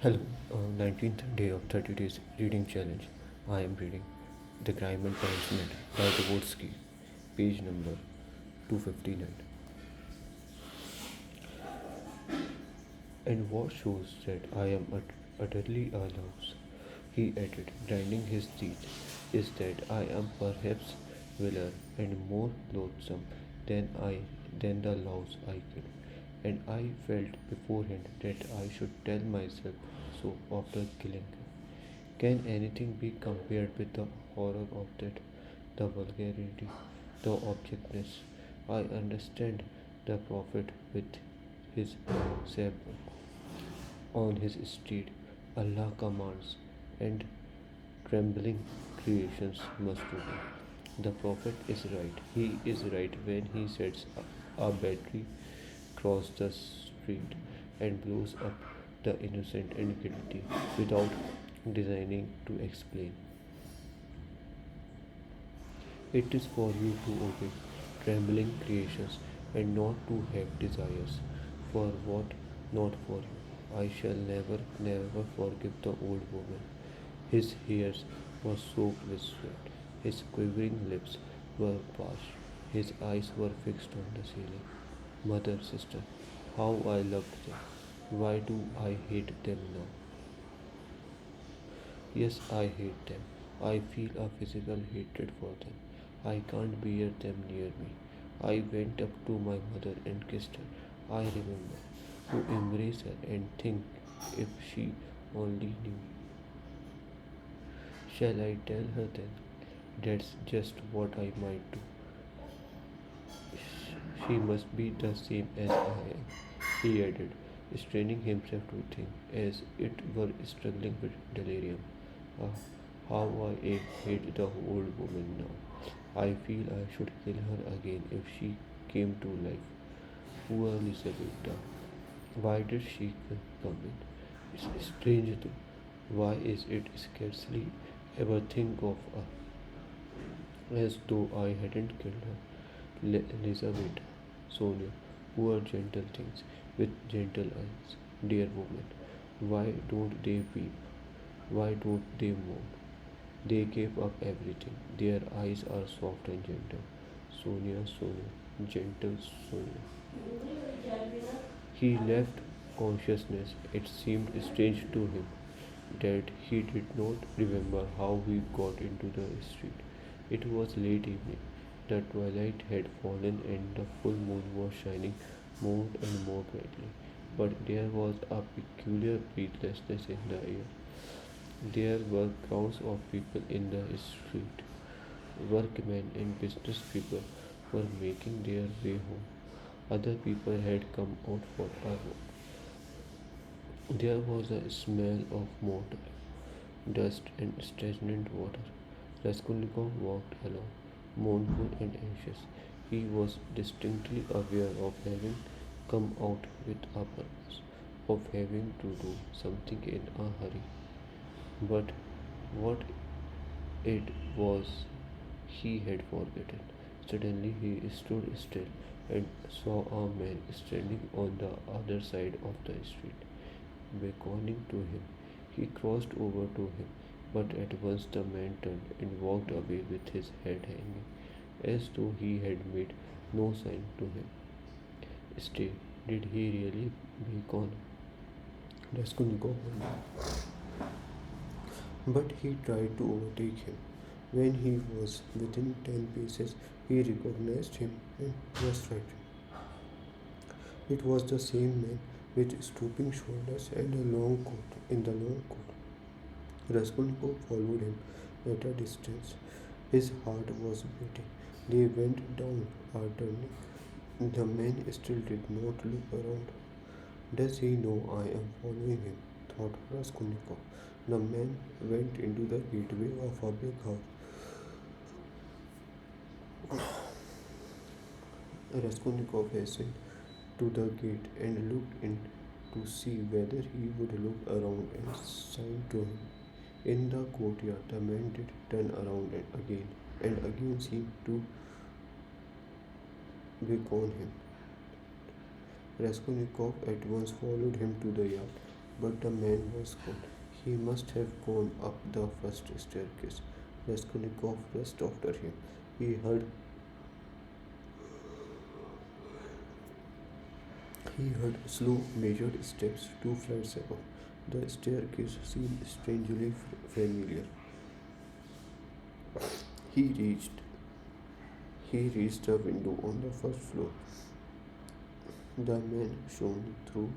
Hello, 19th day of 30 days reading challenge. I am reading The Crime and Punishment by Dostoevsky, page number 259. And what shows that I am utterly a louse, he added, grinding his teeth, is that I am perhaps viler and more loathsome than I than the louse I killed. And I felt beforehand that I should tell myself so after killing him. Can anything be compared with the horror of that? The vulgarity, the objectness. I understand the prophet with his sabbath on his street. Allah commands, and trembling creations must obey. The prophet is right. He is right when he sets a battery across the street and blows up the innocent and guilty without designing to explain. It is for you to obey trembling creations and not to have desires. For what? Not for you. I shall never, never forgive the old woman. His hairs were soaked with sweat. His quivering lips were parched. His eyes were fixed on the ceiling. Mother, sister, how I loved them. Why do I hate them now? Yes, I hate them. I feel a physical hatred for them. I can't bear them near me. I went up to my mother and kissed her. I remember to embrace her and think if she only knew. Shall I tell her then? That's just what I might do. She must be the same as I am, he added, straining himself to think, as it were struggling with delirium. Ah, how I hate the old woman now. I feel I should kill her again if she came to life. Poor Lisabetta. Why did she come in? It's strange though. Why is it scarcely ever think of her as though I hadn't killed her? Elizabeth, Sonia, poor gentle things with gentle eyes. Dear woman, why don't they weep? Why don't they mourn? They gave up everything. Their eyes are soft and gentle. Sonia, Sonia, gentle Sonia. He left consciousness. It seemed strange to him that he did not remember how he got into the street. It was late evening. The twilight had fallen and the full moon was shining more and more brightly. But there was a peculiar breathlessness in the air. There were crowds of people in the street. Workmen and business people were making their way home. Other people had come out for a walk. There was a smell of motor, dust, and stagnant water. Raskolnikov walked along, mournful and anxious. He was distinctly aware of having come out with a purpose, of having to do something in a hurry. But what it was he had forgotten. Suddenly he stood still and saw a man standing on the other side of the street, beckoning to him. He crossed over to him, but at once the man turned and walked away with his head hanging, as though he had made no sign to him. Stay, did he really beckon? Raskolnikov wondered. But he tried to overtake him. When he was within 10 paces, he recognized him and was frightened. It was the same man with stooping shoulders and a long coat. In the long coat, Raskolnikov followed him at a distance. His heart was beating. They went down a turning. The man still did not look around. Does he know I am following him? Thought Raskolnikov. The man went into the gateway of a big house. Raskolnikov hastened to the gate and looked in to see whether he would look around and sign to him. In the courtyard, the man did turn around and again seemed to beckon him. Raskolnikov at once followed him to the yard. but the man was gone. He must have gone up the first staircase. Raskolnikov rushed after him. He heard slow, measured steps 2 flights above. The staircase seemed strangely familiar. He reached he reached the window on the first floor. The man shone through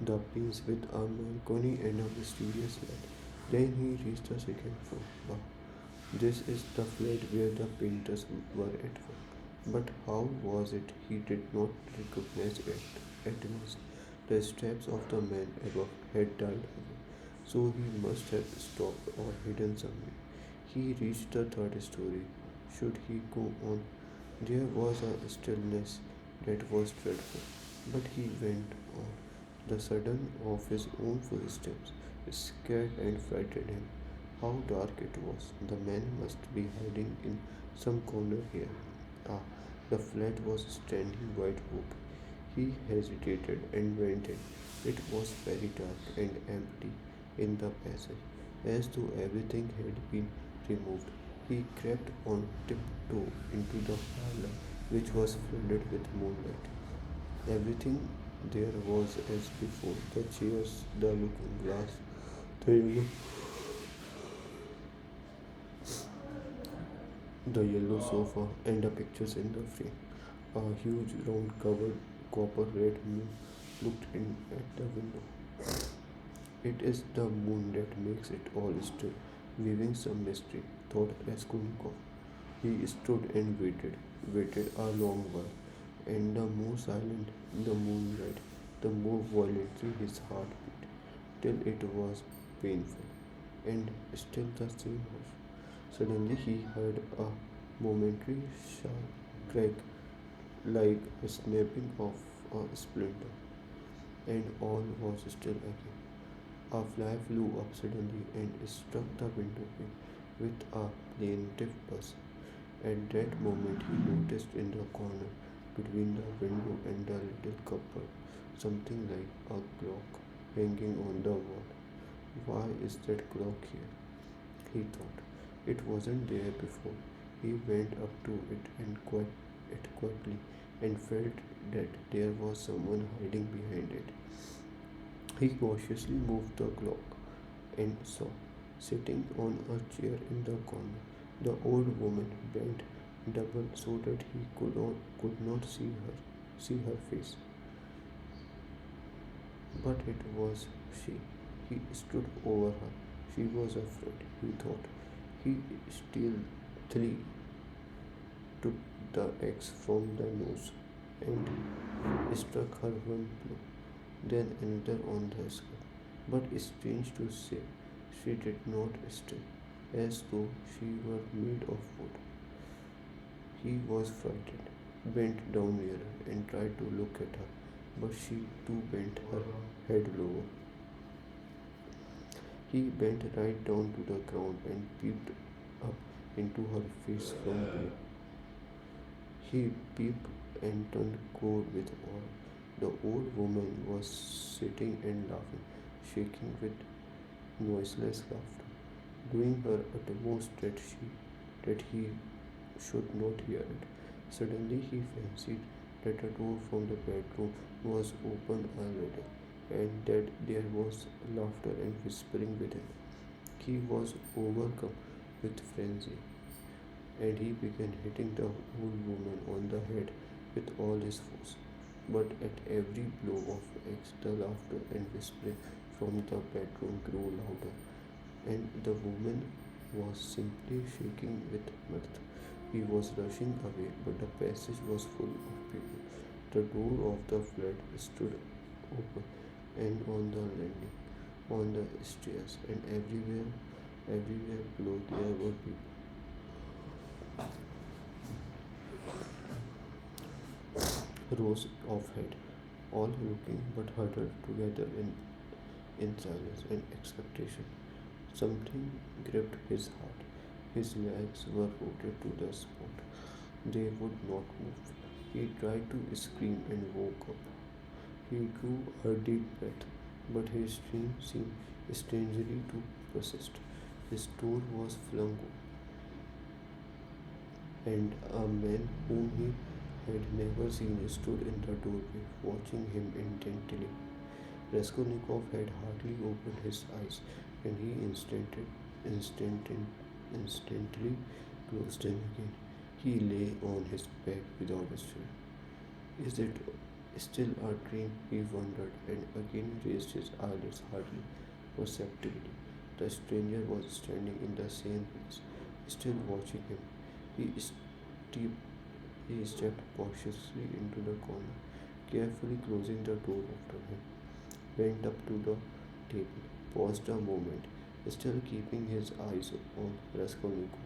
the panes with a melancholy and a mysterious light. Then he reached the second floor. Wow, this is the flat where the painters were at work. But how was it he did not recognize it at once? The steps of the man above had died away, so he must have stopped or hidden somewhere. He reached the third story. Should he go on? There was a stillness that was dreadful, but he went on. The sudden of his own footsteps scared and frightened him. How dark it was! The man must be hiding in some corner here. Ah, the flat was standing wide open. He hesitated and went in. It was very dark and empty in the passage, as though everything had been removed. He crept on tiptoe into the parlor, which was flooded with moonlight. Everything there was as before: the chairs, the looking glass, the yellow, the yellow sofa, and the pictures in the frame. A huge round covered copper red moon looked in at the window. It is the moon that makes it all still, weaving some mystery, thought Raskolnikov. He stood and waited a long while, and the more silent the moonlight, the more violently his heart beat, till it was painful, and still the same hush. Suddenly he heard a momentary sharp crack, like a snapping of a splinter, and all was still again. A fly flew up suddenly and struck the window pane with a plaintive buzz. At that moment he noticed in the corner between the window and the little cupboard something like a clock hanging on the wall. Why is that clock here? He thought. It wasn't there before. He went up to it quietly and felt that there was someone hiding behind it. He cautiously moved the clock and saw, sitting on a chair in the corner, the old woman bent double so that he could not see her face. But it was she. He stood over her. She was afraid, he thought. He stealthily took the axe from the nose and struck her one blow, then another on the skull. But strange to say, she did not stir, as though she were made of wood. He was frightened, bent down near her, and tried to look at her, but she too bent her head lower. He bent right down to the ground and peeped up into her face from below. He peeped and turned cold with awe. The old woman was sitting and laughing, shaking with noiseless laughter, doing her utmost that he should not hear it. Suddenly he fancied that the door from the bedroom was open a little, and that there was laughter and whispering within. He was overcome with frenzy, and he began hitting the old woman on the head with all his force. But at every blow of axe, the laughter and whispering from the bedroom grew louder, and the woman was simply shaking with mirth. He was rushing away, but the passage was full of people. The door of the flat stood open, and on the landing, on the stairs, and everywhere below there were people. Rows of head, all looking but huddled together in silence and expectation. Something gripped his heart. His legs were rooted to the spot. They would not move. He tried to scream and woke up. He drew a deep breath but his dream seemed strangely to persist. His door was flung and a man whom he had never seen stood in the doorway, watching him intently. Raskolnikov had hardly opened his eyes when he instantly closed them again. He lay on his back without a stir. Is it still a dream? He wondered, and again raised his eyelids hardly perceptibly. The stranger was standing in the same place, still watching him. He stepped, he stepped cautiously into the corner, carefully closing the door after him. Went up to the table, paused a moment, still keeping his eyes on Raskolnikov,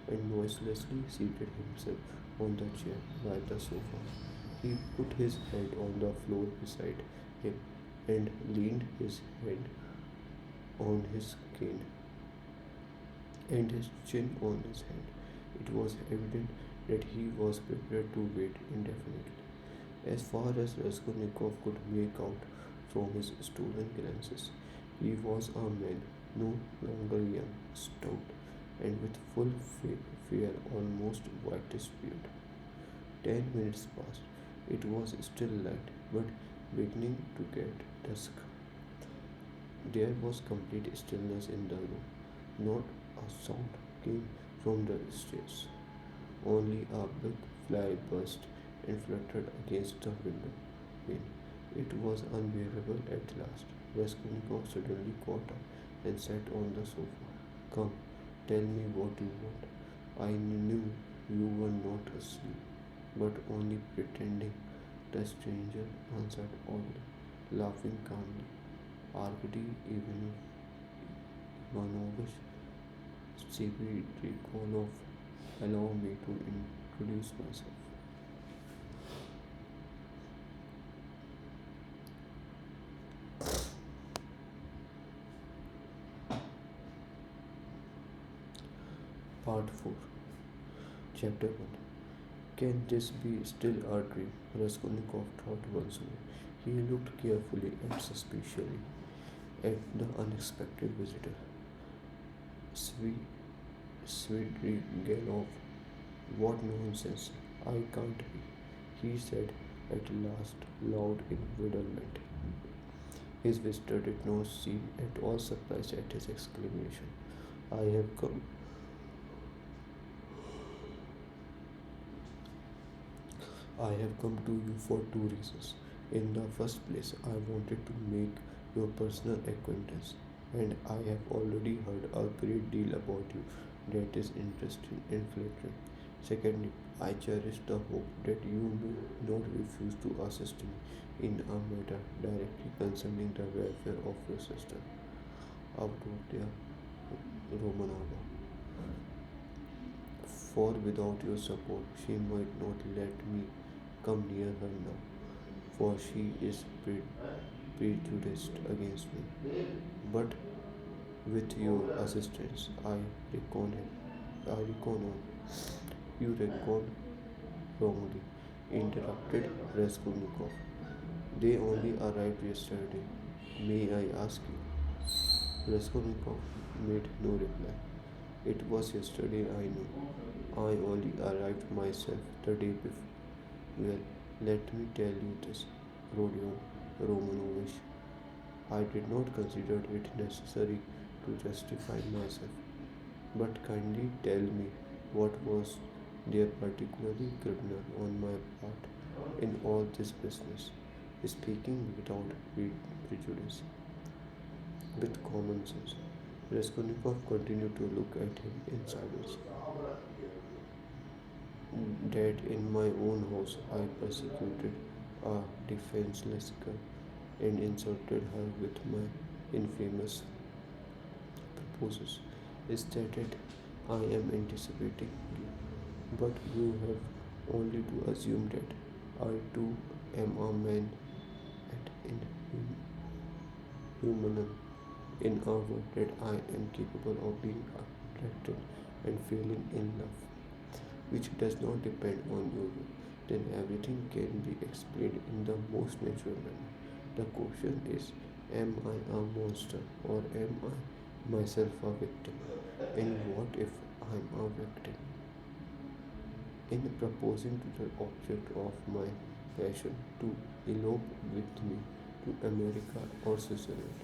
and noiselessly seated himself on the chair by the sofa. He put his head on the floor beside him and leaned his head on his cane and his chin on his hand. It was evident that he was prepared to wait indefinitely. As far as Raskolnikov could make out from his stolen glances, he was a man no longer young, stout, and with full fair, almost whitish beard. 10 minutes passed. It was still light, but beginning to get dusk. There was complete stillness in the room. Not a sound came from the stairs. Only a big fly buzzed and fluttered against the window pane. It was unbearable at last. Raskolnikov suddenly got up and sat on the sofa. Come, tell me what you want. I knew you were not asleep, but only pretending. The stranger answered oddly, laughing calmly. Arkady Ivanovich Severyakovov, allow me to introduce myself. Part 4, Chapter 1. Can this be still a dream? Raskolnikov thought once more. He looked carefully and suspiciously at the unexpected visitor. Svidrigailov, what nonsense! I can't be, he said at last, loud in bewilderment. His visitor did not seem at all surprised at his exclamation. I have come. I have come to you for two reasons. In the first place, I wanted to make your personal acquaintance, and I have already heard a great deal about you that is interesting and flattering. Secondly, I cherish the hope that you may not refuse to assist me in a matter directly concerning the welfare of your sister, Avdotya Romanova. For without your support, she might not let me come near her now, for she is prejudiced against me. But with your assistance, I reckon on. You reckon wrongly, interrupted Raskolnikov. They only arrived yesterday. May I ask you? Raskolnikov made no reply. It was yesterday, I know. I only arrived myself the day before. Well, let me tell you this, Rodion Romanovich. I did not consider it necessary to justify myself, but kindly tell me what was there particularly criminal on my part in all this business, speaking without prejudice, with common sense. Raskolnikov continued to look at him in silence. That in my own house I persecuted a defenseless girl and insulted her with my infamous proposals. Is that it? I am anticipating you, but you have only to assume that I too am a man at inhuman. In a word, that I am capable of being attracted and feeling in love, which does not depend on your will, then everything can be explained in the most natural manner. The question is, Am I a monster or am I myself a victim? And what if I'm a victim? In proposing to the object of my passion to elope with me to America or Switzerland,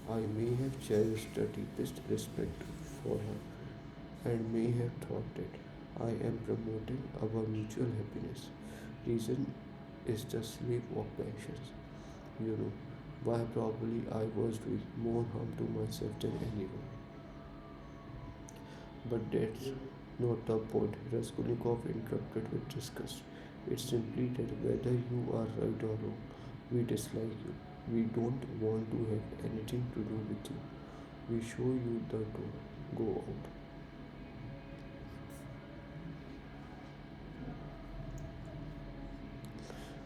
I may have cherished the deepest respect for her and may have thought that I am promoting our mutual happiness. Reason is the slave of passions. You know, why probably I was doing more harm to myself than anyone. But that's not the point, Raskolnikov interrupted with disgust. It's simply that whether you are right or wrong, we dislike you. We don't want to have anything to do with you. We show you the door. Go out.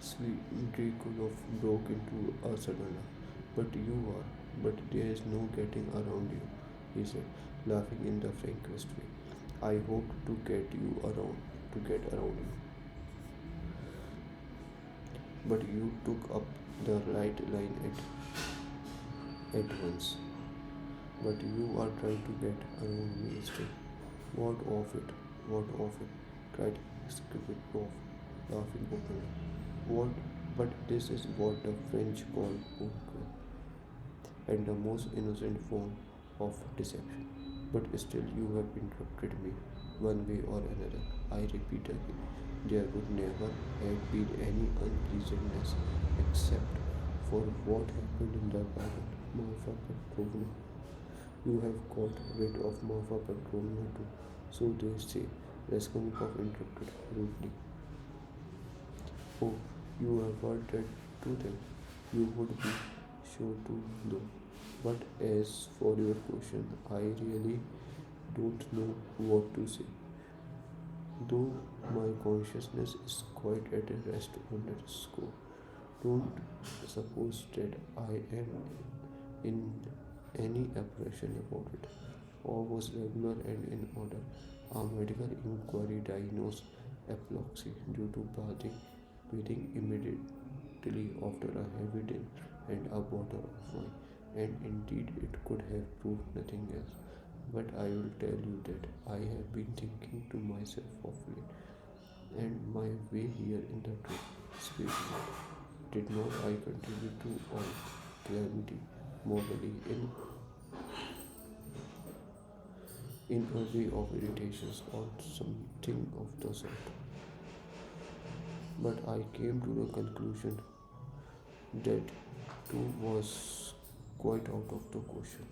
Svidrigailov broke into a sudden laugh. But you are, but there is no getting around you, he said, laughing in the frankest way. I hope to get around you. But you took up the right line at once. But you are trying to get around me still. What of it? What of it? Cried Skripnikov, laughing openly. What? But this is what the French call poker, and the most innocent form of deception. But still, you have interrupted me one way or another. I repeat again, there would never have been any unpleasantness except for what happened in the garden. Marfa Petrovna, you have got rid of Marfa Petrovna too, so they say. Raskolnikov interrupted rudely. Oh, you have heard that too then. You would be sure to know. But as for your question, I really don't know what to say. Though my consciousness is quite at rest on that score. Don't suppose that I am in any apprehension about it. All was regular and in order. A medical inquiry diagnosed epilepsy due to bathing immediately after a heavy dinner and a bottle of wine, and indeed it could have proved nothing else. But I will tell you that I have been thinking to myself of late, and my way here in the truth, speaking, did not I contribute to all calamity morally in a way of irritations or something of the sort? But I came to the conclusion that too was quite out of the question.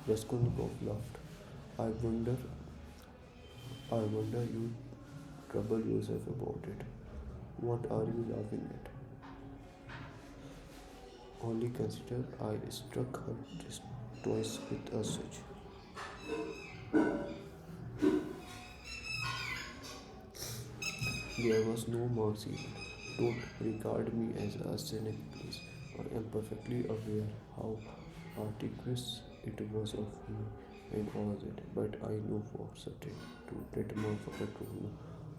Raskolnikov laughed. I wonder, I wonder you trouble yourself about it. What are you laughing at? Only consider I struck her twice with a switch. There was no marks even. Don't regard me as a cynic, please. I am perfectly aware how articulous it was of me and all that, but I know for certain too that Marfa Petrovna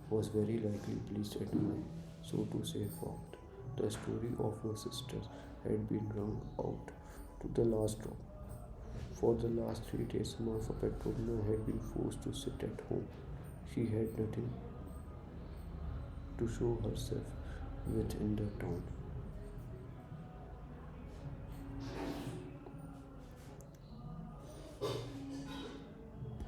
was very likely pleased at my, so to say, fault. The story of her sisters had been wrung out to the last drop. For the last 3 days, Marfa Petrovna had been forced to sit at home. She had nothing to show herself with in the town.